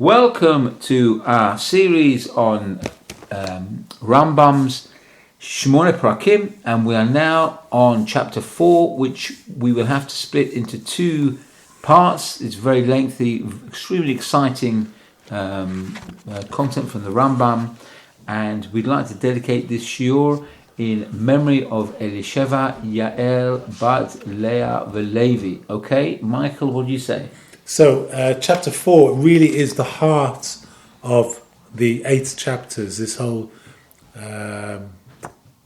Welcome to our series on Rambam's Shemonah Perakim, and we are now on chapter 4, which we will have to split into two parts. It's very lengthy, extremely exciting content from the Rambam, and we'd like to dedicate this shiur in memory of Elisheva, Yael, Bat, Leah, Velevi. Okay, Michael, what do you say? So, chapter 4 really is the heart of the 8 chapters, this whole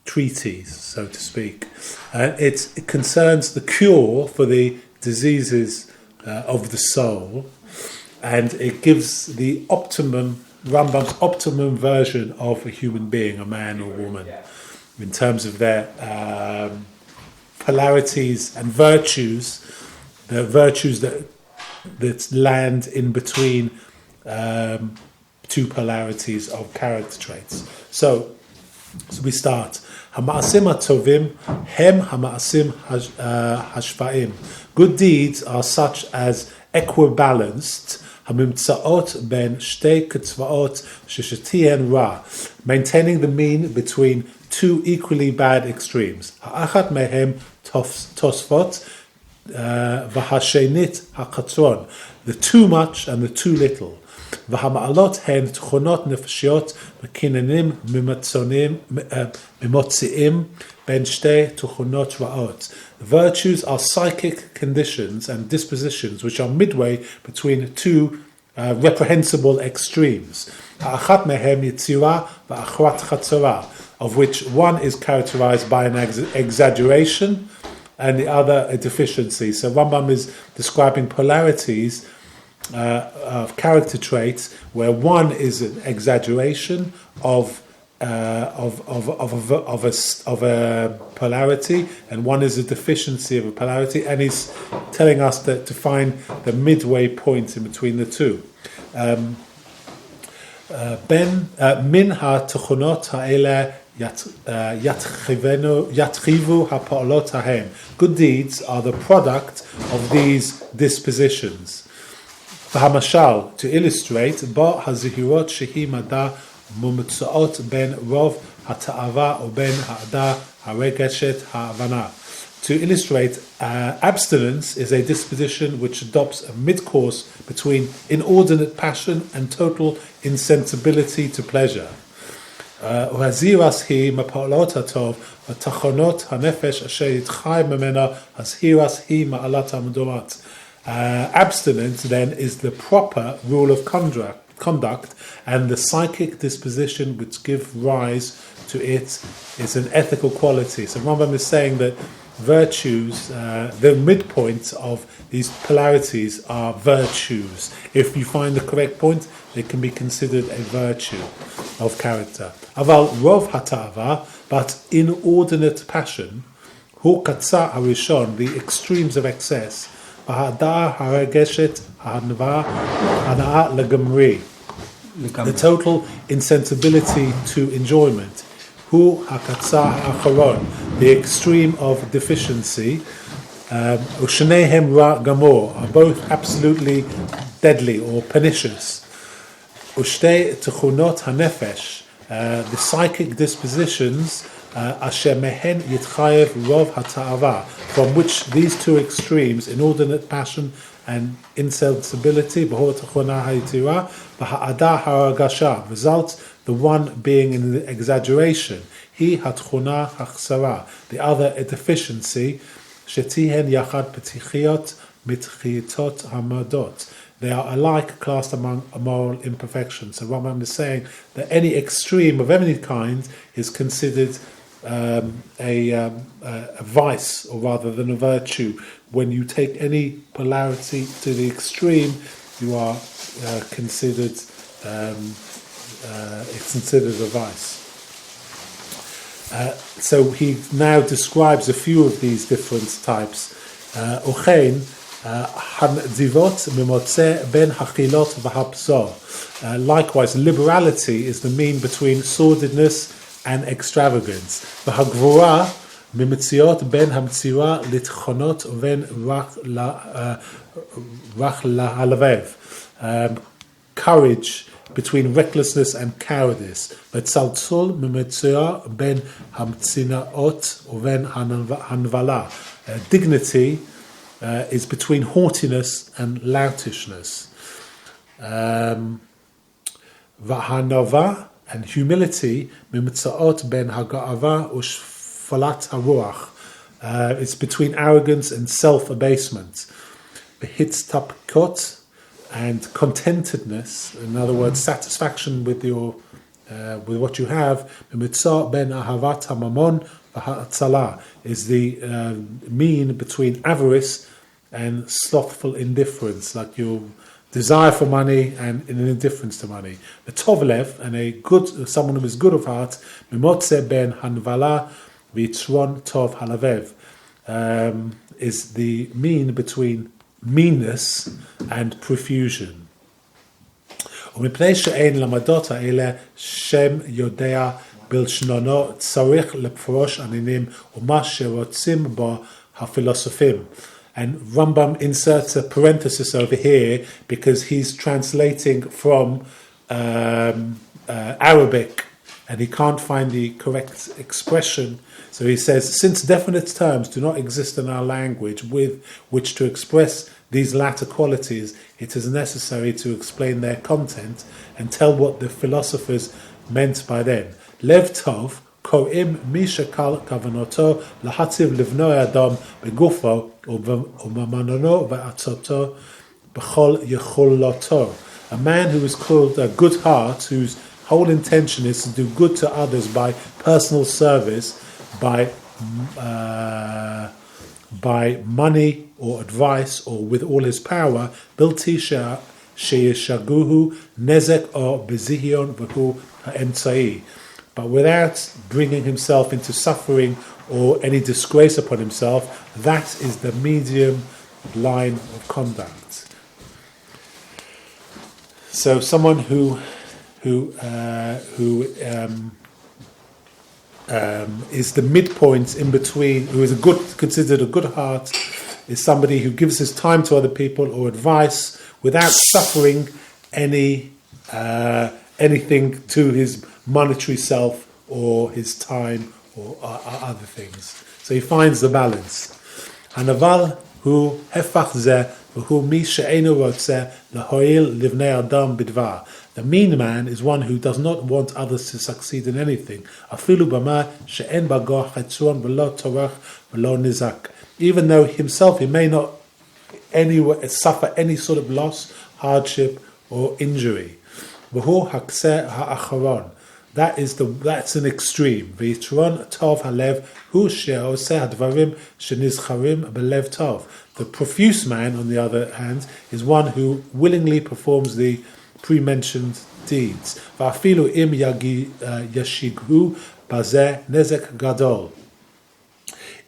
treatise, so to speak. It concerns the cure for the diseases of the soul, and it gives the Rambam's optimum version of a human being, a man or woman, in terms of their polarities and virtues, the virtues that land in between two polarities of character traits. So we start. Hamaasim hatovim hem hamaasim hashvaim. Good deeds are such as equibalanced, hamimtzaot ben shtei ketzvaot sheshetien ra, maintaining the mean between two equally bad extremes. Ha'achat mehem tosfot v'hashenit haqatron, the too much and the too little. V'hama'alot hen tchonot nefashiyot mekinanim mimotziim ben shtei tchonot ra'ot. Virtues are psychic conditions and dispositions which are midway between two reprehensible extremes. Ha'achat mehem yitzira v'achrat chatzora, of which one is characterized by an exaggeration and the other a deficiency. So Rambam is describing polarities of character traits, where one is an exaggeration of a polarity, and one is a deficiency of a polarity, and he's telling us that to find the midway point in between the two. Min ha-tuchonot ha'ele yatchivu ha'pa'olot hahem. Good deeds are the product of these dispositions. V'hamashal, to illustrate, ba hazihirot shehi mada mumutzaot ben rov hata'ava o ben ha'ada haregeshet ha'avana. To illustrate, abstinence is a disposition which adopts a mid-course between inordinate passion and total insensibility to pleasure. Uhaziras hi ma'pa'olot hatov v'tachonot hanefesh asher yitchai memena haziras hi ma'alat ha'mudorat. Abstinence then is the proper rule of conduct, and the psychic disposition which gives rise to it is an ethical quality. So Rambam is saying that virtues, the midpoint of these polarities are virtues. If you find the correct point, they can be considered a virtue of character. Aval rov hatava, but inordinate passion, hu katsa harishon, the extremes of excess, v'ha'ada haregeshet ha'anva hana'a legamri, the total insensibility to enjoyment. Hu hakatsa acharon, the extreme of deficiency. Ushneihem ra gamor, are both absolutely deadly or pernicious. Ushtei tchunot hanefesh, the psychic dispositions, asher mehen yitchayev rov hata'ava, from which these two extremes, inordinate passion and insensibility, b'hor tchuna ha'yitira, v'ha'ada ha'ragasha, results the one being in the exaggeration, he hatchuna hachsara, the other a deficiency, shetihen yachad petichiot mitchitot hamadot. They are alike classed among moral imperfections. So Rambam is saying that any extreme of any kind is considered a vice, or rather than a virtue. When you take any polarity to the extreme, you are considered it's considered a vice. So he now describes a few of these different types. Ochein hanzivot mimotze ben hachilot v'hapzor. Likewise, liberality is the mean between sordidness and extravagance. V'hagvura mimetziot ben hamtzira litchonot ben rach lahalavev. courage, between recklessness and cowardice. V'tzaltzul mimetzuya ben hamtzinaot uven hanvala. Dignity is between haughtiness and loutishness. V'hanava, and humility, mimetzaot ben haga'ava ushfalat haruach. It's between arrogance and self-abasement. V'hitztapkot, and contentedness, in other words, satisfaction with your with what you have. Mitzah ben ahavat hamamon v'ha'atzala is the mean between avarice and slothful indifference, like your desire for money and an indifference to money. The tovlev, and someone who is good of heart, mimotze ben hanvala v'yitzron tov halavev, is the mean between meanness and profusion. ומפני שאין למדות האלה שם יודע בלשונו צריך לפרוש עניינים ומה שרוצים בו הפילוסופים. And Rambam inserts a parenthesis over here because he's translating from Arabic and he can't find the correct expression. So he says, since definite terms do not exist in our language with which to express these latter qualities, it is necessary to explain their content and tell what the philosophers meant by them. Lev Tov, Ko'im Misha Kal Kavanoto, Lahativ Livno Adam, Begufo, Umamanono, Va'atsoto, Bechol Yecholoto. A man who is called a good heart, whose whole intention is to do good to others by personal service, by money or advice or with all his power, Biltisha Sheyeshaguhu Nezek or Bezihion Vahu Ha'emtsai, but without bringing himself into suffering or any disgrace upon himself. That is the medium line of conduct. So someone who is the midpoint in between, who is considered a good heart, is somebody who gives his time to other people or advice without suffering anything to his monetary self or his time or other things. So he finds the balance. Hanaval hu hefach zeh v'hu mi she'enu rotzeh lahoil livnei adam bidvar. The mean man is one who does not want others to succeed in anything. Afilu b'ma she'en bago chetzron v'lo torach v'lo nizak. Even though himself he may not suffer any sort of loss, hardship, or injury. V'hu hakseh ha'acharon. That's an extreme. V'yitron tov halev hu she'oseh hadvarim shenizcharim b'lev tov. The profuse man, on the other hand, is one who willingly performs the pre-mentioned deeds. Va'afilu im yashighu bazeh nezek gadol.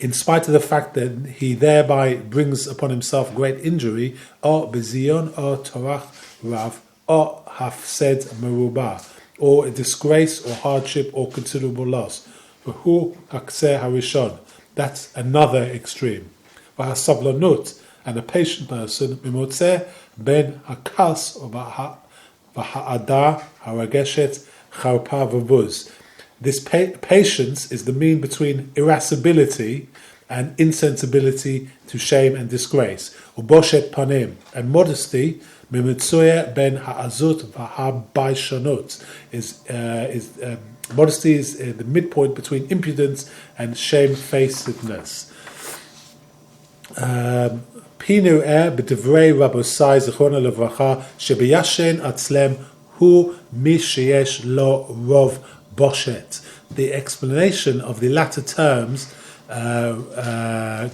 In spite of the fact that he thereby brings upon himself great injury, or bezion, or torach rav, or hafsed merubah, or a disgrace, or hardship, or considerable loss. V'hu hakseh harishon. That's another extreme. V'hasablonut, and a patient person, mimotzeh ben hakas, or v'ha'ada harageshet charpa v'buz. This patience is the mean between irascibility and insensibility to shame and disgrace. Uboshet panim, and modesty, mimitzuya ben ha'azut v'ha'baishonut, modesty is the midpoint between impudence and shamefacedness. Pinu b'divrei Rabbosai Zechona Levracha shebiyashen atzlem hu mi sheyesh lo rov boshet. The explanation of the latter terms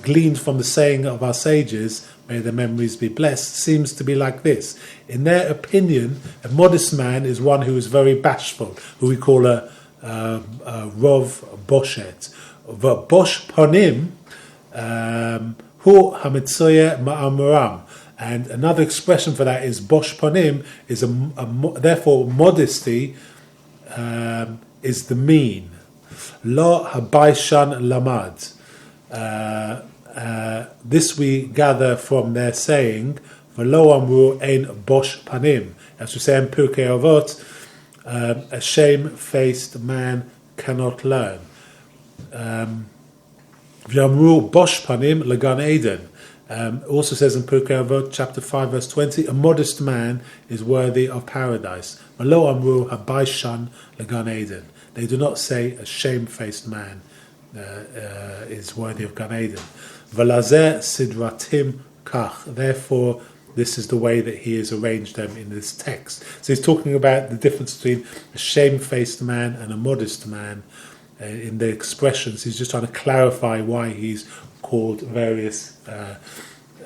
gleaned from the saying of our sages, may their memories be blessed, seems to be like this. In their opinion, a modest man is one who is very bashful, who we call a rov boshet. Bosh ponim hu hamitzoye ma'amuram. And another expression for that is bosh ponim, is therefore modesty is the mean. Lo habaishan lamad. This we gather from their saying, V'lo amru ein bosh panim. As we say in Pirkei Avot, a shame-faced man cannot learn. V'amru bosh panim legan Eden. Also says in Pirkei Avot, chapter 5, verse 20, a modest man is worthy of paradise. V'lo amru habayshan legan Eden. They do not say a shame-faced man is worthy of Gan Eden. V'lazeh sidratim kach. Therefore, this is the way that he has arranged them in this text. So he's talking about the difference between a shame-faced man and a modest man in the expressions. He's just trying to clarify why he's called various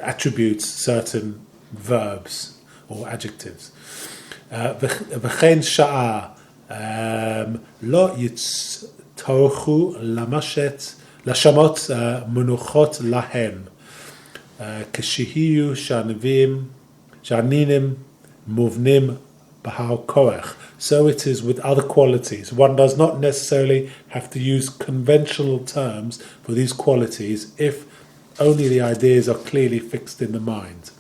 attributes, certain verbs or adjectives. V'chein sha'a lo yitztorchu lashamot menuchot lahem. Keshihiyu shaninim muvnim bahal korech. So it is with other qualities. One does not necessarily have to use conventional terms for these qualities if only the ideas are clearly fixed in the mind.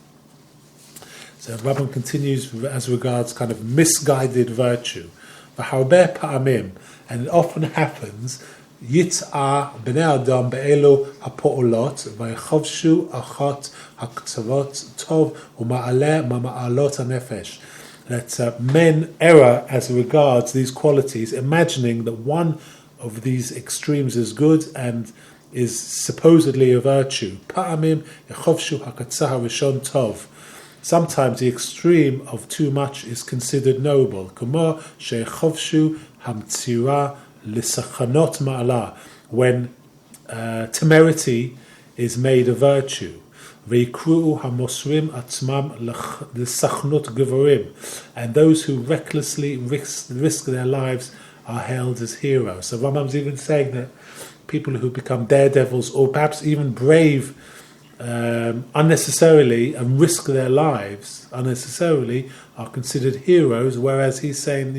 So Rambam continues as regards kind of misguided virtue. V'harbeh pa'amim, and it often happens. Yit'a b'nei adam be'elu ha'po'olot v'yechovshu achot ha'ktzavot tov u'ma'aleh ma'alot ha'nefesh. That men err as regards these qualities, imagining that one of these extremes is good and is supposedly a virtue. Pa'amim yechovshu ha'katzah ha'rishon tov. Sometimes the extreme of too much is considered noble. Kamo she'yechovshu hamtzira Lisachanot ma'ala, when temerity is made a virtue. Veikru hamosrim atzmam lisachnot gevorim, and those who recklessly risk their lives are hailed as heroes. So Rambam's even saying that people who become daredevils or perhaps even brave unnecessarily and risk their lives unnecessarily are considered heroes, whereas he's saying,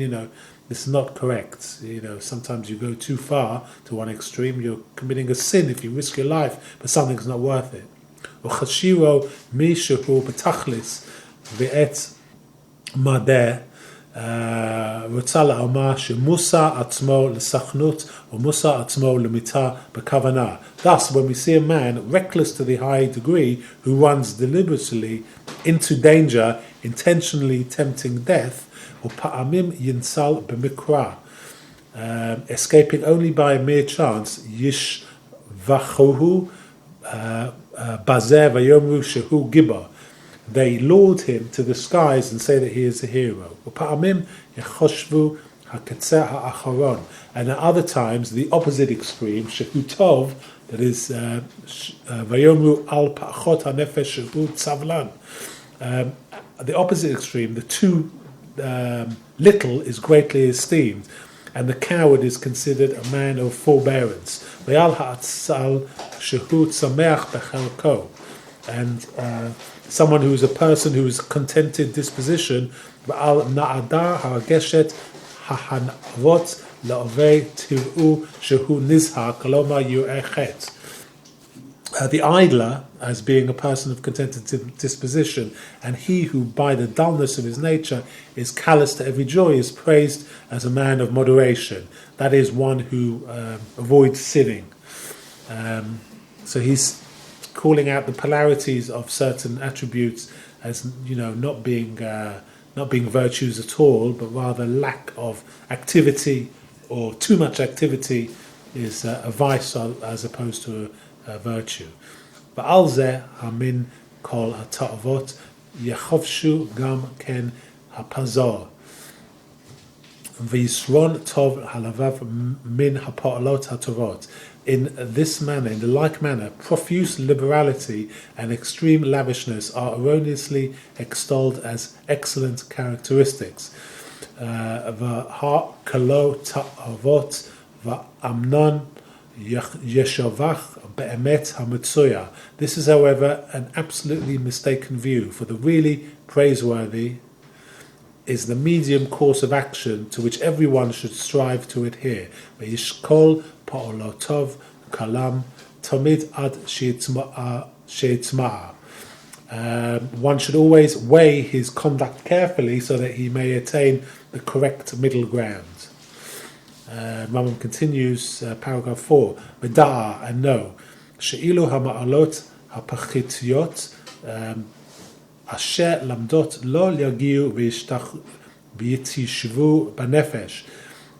this is not correct. Sometimes you go too far to one extreme. You're committing a sin if you risk your life, but something's not worth it. Uchashiro mi shehu betachlis ve'et madeh רוצה לומר שמוסר עצמו לסכנות ומוסר עצמו למיתה בכוונה. Thus, when we see a man reckless to the high degree who runs deliberately into danger, intentionally tempting death, ופעמים ינסל במקרא, escaping only by a mere chance, ישבחוהו בזה ויאמרו שהוא גיבור. They laud him to the skies and say that he is a hero. ופעמים יחשבו הקצה האחרון. And at other times, the opposite extreme, שהוא טוב, that is, ויאמרו על פחות הנפש שהוא צבלן. The opposite extreme, the too little is greatly esteemed, and the coward is considered a man of forbearance. ויעל האצל שהוא צמח בחלקו. And someone who is a person who is contented disposition, ועל נעדה הרגשת ההנבות לעובי תראו שהוא נזהר, כלומר יראה חטא. The idler, as being a person of contented disposition, and he who by the dullness of his nature is callous to every joy, is praised as a man of moderation. That is one who avoids sinning. So he's calling out the polarities of certain attributes as not being virtues at all, but rather lack of activity or too much activity is a vice as opposed to a virtue. ועל זה המין כל התאוות יחובשו גם כן הפזור. וישרון טוב הלבב מן הפועלות הטובות. In this manner, in the like manner, profuse liberality and extreme lavishness are erroneously extolled as excellent characteristics. וההר כלו תאוות ואמנון Yeshavach be'emet hametzoya. This is, however, an absolutely mistaken view, for the really praiseworthy is the medium course of action to which everyone should strive to adhere. Ve'yishkol pa'olotov kalam tamid ad she'etzma'a. one should always weigh his conduct carefully so that he may attain the correct middle ground. Rambam continues, paragraph 4, V'da'a, and know, she'ilu hama'alot ha'pachitiyot asher lamdot lo yagiu v'yitishvu b'nefesh.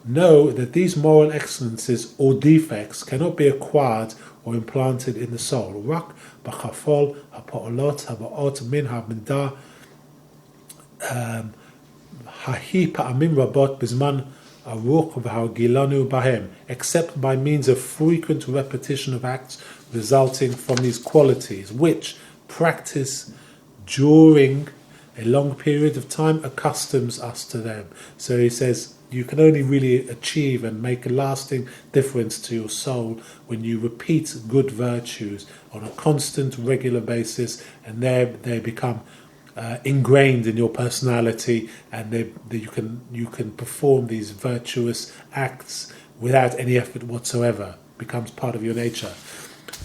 Know that these moral excellences or defects cannot be acquired or implanted in the soul. Rak b'chafol ha'pa'olot haba'ot min ha'minda hahi pa'amim rabot bizman aruch v'ha'gilanu bahem, except by means of frequent repetition of acts resulting from these qualities, which practice during a long period of time accustoms us to them. So he says, you can only really achieve and make a lasting difference to your soul when you repeat good virtues on a constant, regular basis, and they become ingrained in your personality, and you can perform these virtuous acts without any effort whatsoever. It becomes part of your nature.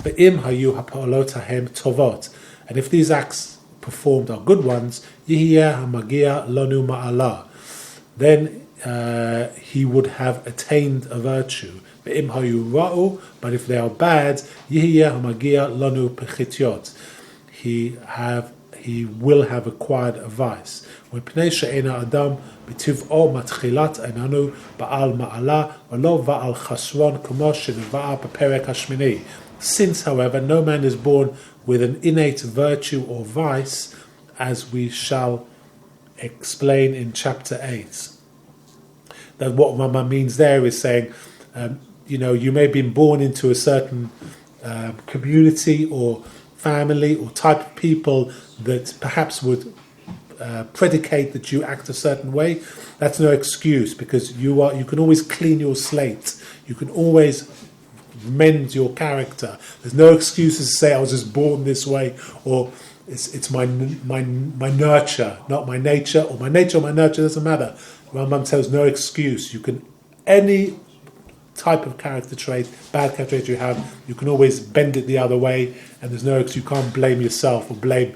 Ve'im hayu ha'pa'olot hahem tovot, and if these acts performed are good ones, yihiyeh hamagia lanu ma'ala, then he would have attained a virtue. Ve'im hayu ra'u, but if they are bad, yihiyeh hamagia lanu pechitiot, he will have acquired a vice. When pnei she'ena adam b'tiv'o matchilat enanu ba'al ma'ala v'lo va'al chasron k'mo sheniv'a b'perek hashmini. Since, however, no man is born with an innate virtue or vice, as we shall explain in chapter 8. That what Rambam means there is saying, you may have been born into a certain community or family or type of people that perhaps would predicate that you act a certain way. That's no excuse, because you can always clean your slate. You can always mend your character. There's no excuses to say I was just born this way, or it's my nurture, not my nature, or my nature or my nurture, doesn't matter. Rambam tells no excuse. You can, any type of character trait, bad character trait you have, you can always bend it the other way, and there's no excuse. You can't blame yourself or blame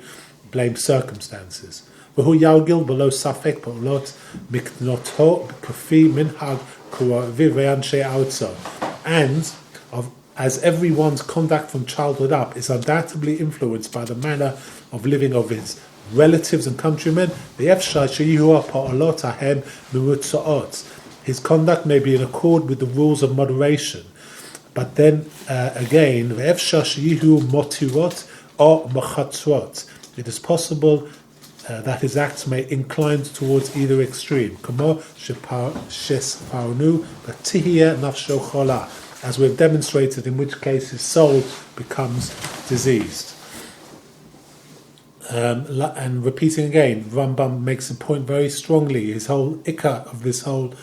circumstances. V'hu yalgil below safek pa'olot miknoto kafi minhag ku'aviv ve'anshe outso. And as everyone's conduct from childhood up is undoubtedly influenced by the manner of living of his relatives and countrymen, his conduct may be in accord with the rules of moderation. But then again, it is possible that his acts may incline towards either extreme. As we've demonstrated, in which case his soul becomes diseased. And repeating again, Rambam makes a point very strongly. His whole ikka of this whole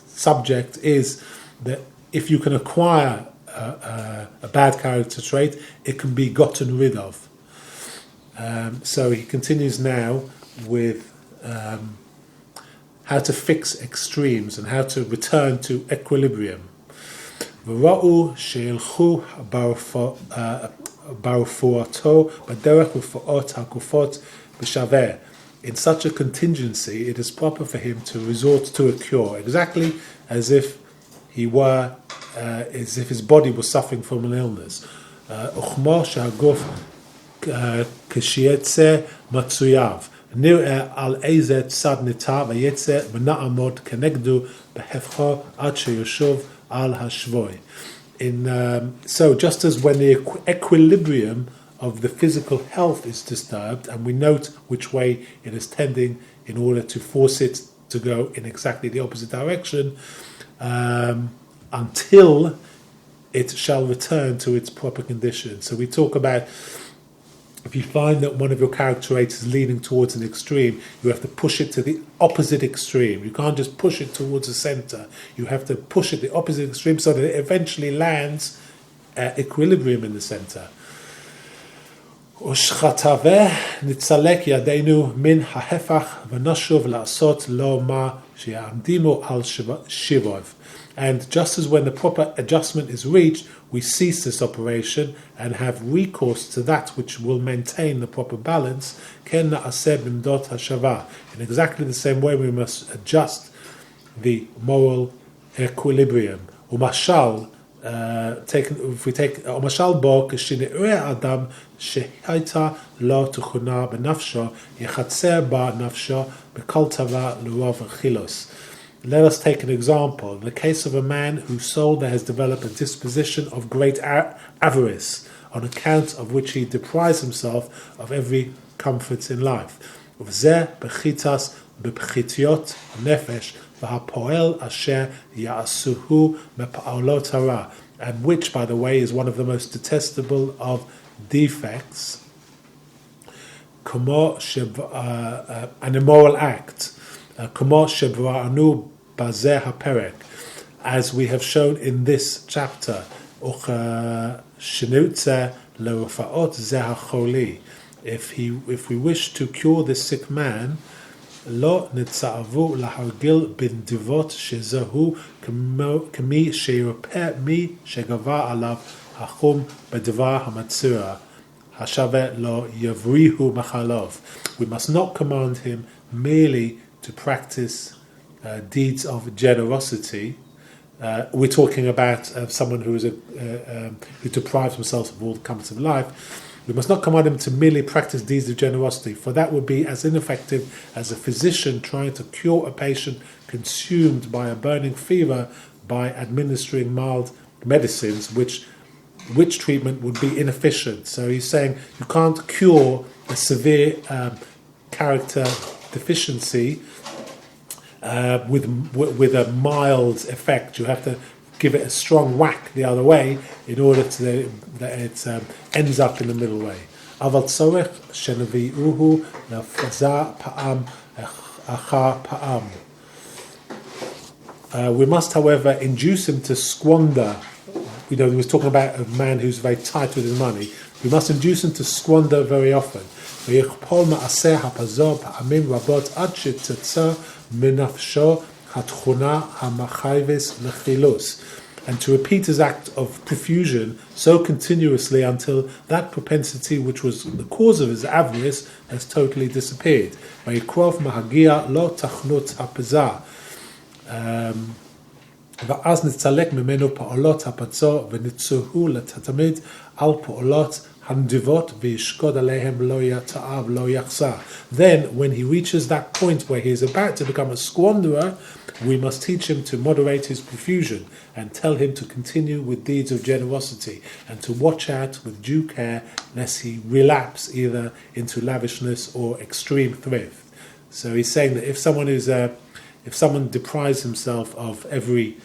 subject is that if you can acquire a bad character trait, it can be gotten rid of. So he continues now with how to fix extremes and how to return to equilibrium. V'ra'u she'ilchu barufuato b'derech ufuot hakufot b'shaveh. In such a contingency, it is proper for him to resort to a cure, exactly as if his body was suffering from an illness. Uchmo she'haguf k'shietze matsuyav. Nir'eh al eizeh tzad nita v'yetze v'na'amod kenegdu b'hefcho ad sheyoshuv al hashvoy. So just as when the equilibrium of the physical health is disturbed, and we note which way it is tending in order to force it to go in exactly the opposite direction, until it shall return to its proper condition. So we talk about, if you find that one of your character traits is leaning towards an extreme, you have to push it to the opposite extreme. You can't just push it towards the center. You have to push it the opposite extreme so that it eventually lands at equilibrium in the center. ושחטווה נצלק ידינו מן ההפך ונשוב לעשות לו מה שיעמדימו על שיבוב. And just as when the proper adjustment is reached, we cease this operation and have recourse to that which will maintain the proper balance, ken na'aseh b'mdot hashava. In exactly the same way, we must adjust the moral equilibrium. Umashal, if we take umashal bo kshinireh adam shehaita lo tuchuna benafsho yechatzer ba nafsho bekol tava l'rov chilos. Let us take an example. In the case of a man whose soul there has developed a disposition of great avarice, on account of which he deprives himself of every comfort in life. וזה בחיטס בבחיתיות הנפש והפועל אשר יעשוהו מפעולות הרע, and which, by the way, is one of the most detestable of defects, כמו an immoral act, כמו שבראנו בזה הפרק, as we have shown in this chapter, וכשנרצה לרפאות זה החולי. If we wish to cure this sick man, לא נצטוו להרגיל בנדיבות שזהו כמי שירפא מי שגבר עליו החום בדבר המצורע, השווה לו יבריהו מחלוב. We must not command him merely to practice deeds of generosity. We're talking about someone who deprives himself of all the comforts of life. We must not command him to merely practice deeds of generosity, for that would be as ineffective as a physician trying to cure a patient consumed by a burning fever by administering mild medicines, which treatment would be inefficient. So he's saying you can't cure a severe character deficiency with a mild effect. You have to give it a strong whack the other way in order that it ends up in the middle way. אבל צורך שנביאוהו לפזה פעם אחר פעם. We must, however, induce him to squander. He was talking about a man who's very tight with his money. We must induce him to squander very often. ויכפול מעשה הפזו פעמים רבות עד שתצא מנפשו התכונה המחייבת לחילוס, and to repeat his act of profusion so continuously until that propensity which was the cause of his avarice has totally disappeared. ויקרוב מהגיע לא תחנות הפזה, ואז נצלק ממנו פעולות הפצו ונצוהו לתמיד על פעולות הנדיבות וישקוד עליהם לא יתעב לא יחסר. Then, when he reaches that point where he is about to become a squanderer, we must teach him to moderate his profusion and tell him to continue with deeds of generosity and to watch out with due care lest he relapse either into lavishness or extreme thrift. So he's saying that if someone deprives himself of every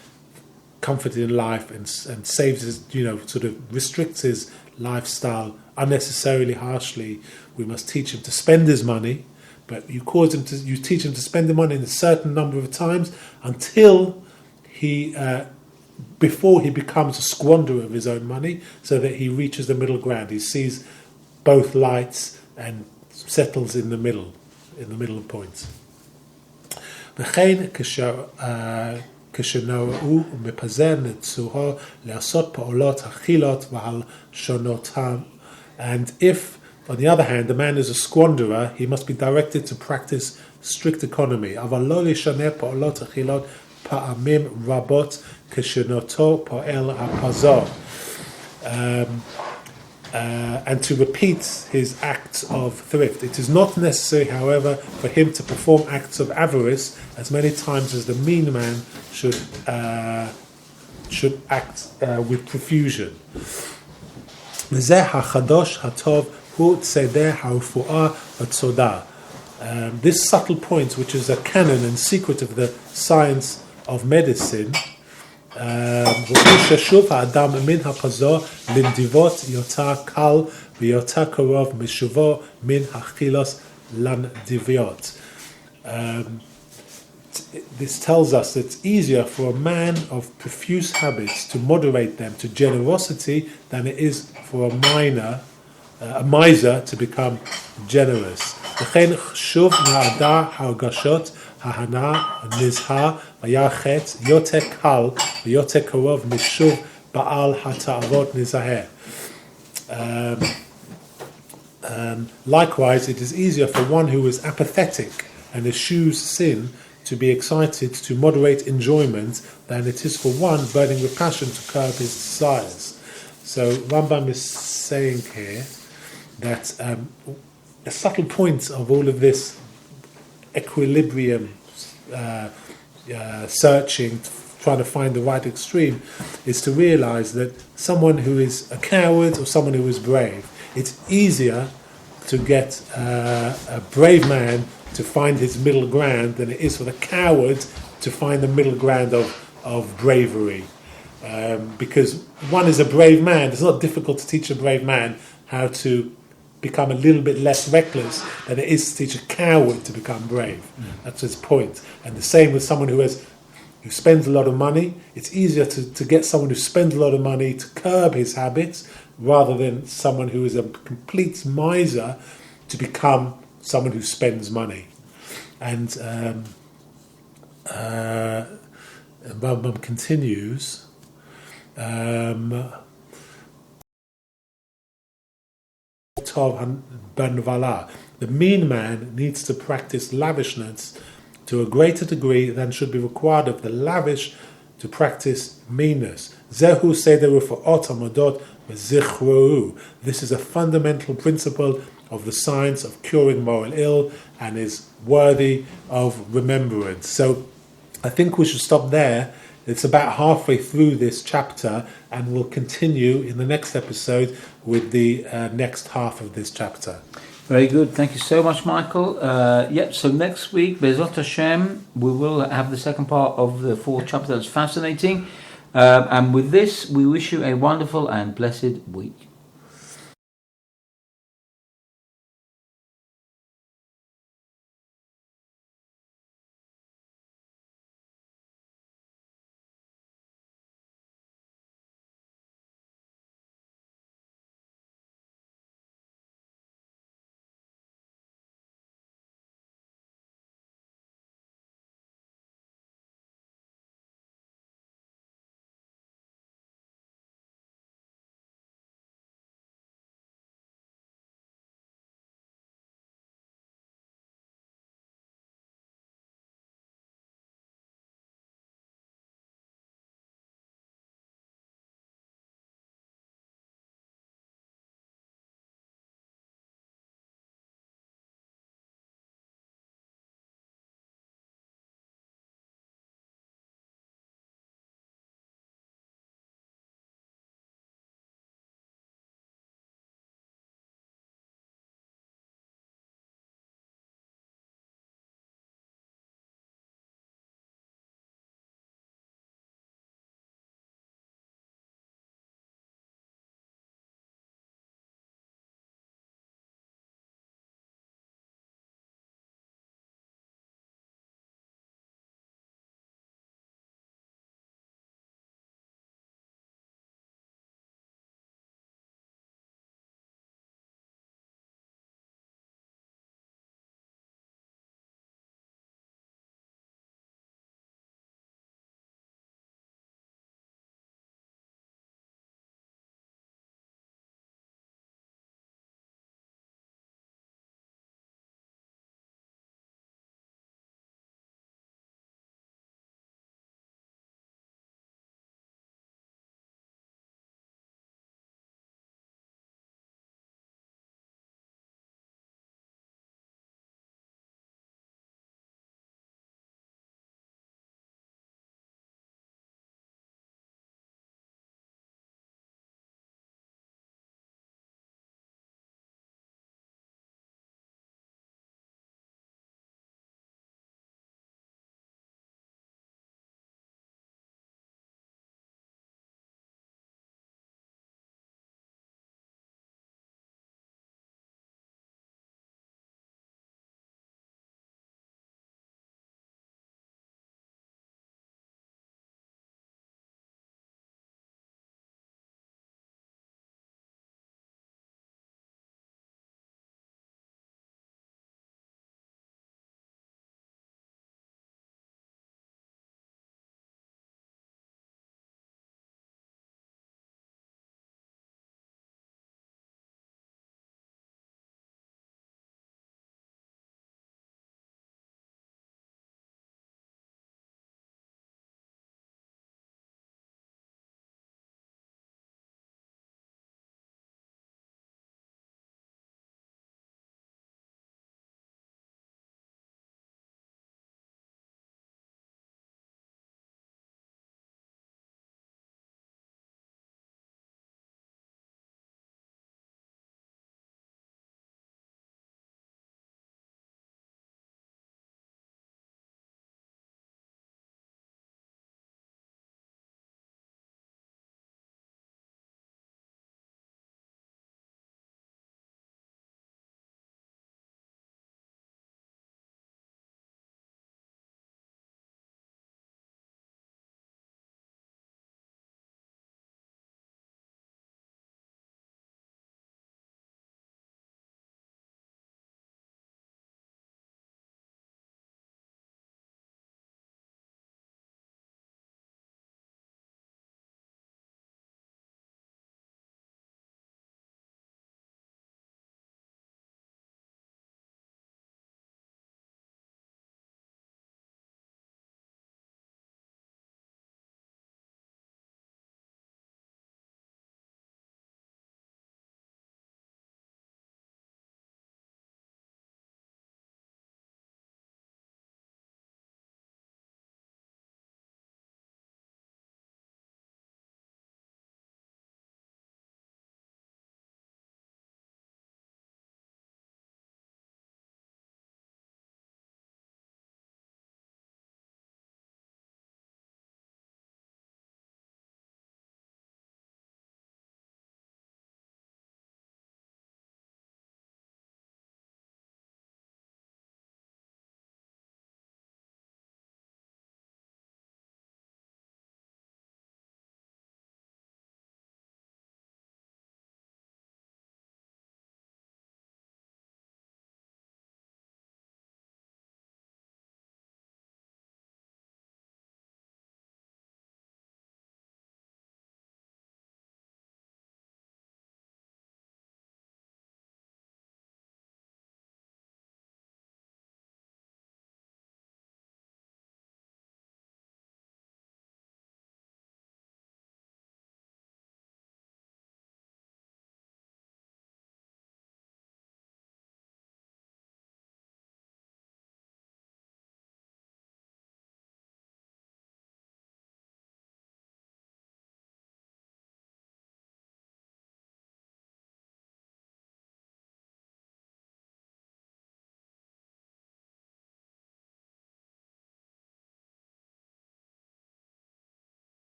comfort in life and saves his, sort of restricts his lifestyle unnecessarily harshly, we must teach him to spend his money, but you teach him to spend the money in a certain number of times until before he becomes a squanderer of his own money, so that he reaches the middle ground. He sees both lights and settles in the middle points. וכן כשנראו ומפזר נצורו לעשות פעולות החילות והלשונותם. And if, on the other hand, the man is a squanderer, he must be directed to practice strict economy. אבל לא לשנה פעולות החילות פעמים רבות כשנותו פועל הפזור. And to repeat his acts of thrift. It is not necessary, however, for him to perform acts of avarice as many times as the mean man should act with profusion. וזה החדש הטוב הוא צדדי הרפואה והתזונה. This subtle point, which is a canon and secret of the science of medicine, ששוב האדם מן הפזור לנדיבות יותר קל ויותר קרוב משובו מן החילוס לנדיבות. This tells us that it's easier for a man of profuse habits to moderate them to generosity than it is for a miner a miser to become generous. לכן חשוב מהאדם הרגשות ההנאה נזהר ויחץ יותר קל ויותר קרוב משוב בעל התאוות נזהר. Likewise, it is easier for one who is apathetic and eschews sin to be excited to moderate enjoyment than it is for one burning with passion to curb his desires. So Rambam is saying here that a subtle point of all of this equilibrium searching, trying to find the right extreme, is to realize that someone who is a coward or someone who is brave, it's easier to get a brave man to find his middle ground than it is for the coward to find the middle ground of bravery. Because one is a brave man, it's not difficult to teach a brave man how to become a little bit less reckless than it is to teach a coward to become brave. That's his point. And the same with someone who spends a lot of money. It's easier to get someone who spends a lot of money to curb his habits rather than someone who is a complete miser to become someone who spends money. And Rambam continues. The mean man needs to practice lavishness to a greater degree than should be required of the lavish to practice meanness. Zehu sederu fa'ot hamadot v'zichrohu. This is a fundamental principle of the science of curing moral ill and is worthy of remembrance. So I think we should stop there. It's about halfway through this chapter, and we'll continue in the next episode with the next half of this chapter. Very good. Thank you so much, Michael. So next week, Be'ezrat Hashem, we will have the second part of the fourth chapter. That's fascinating. And with this, we wish you a wonderful and blessed week.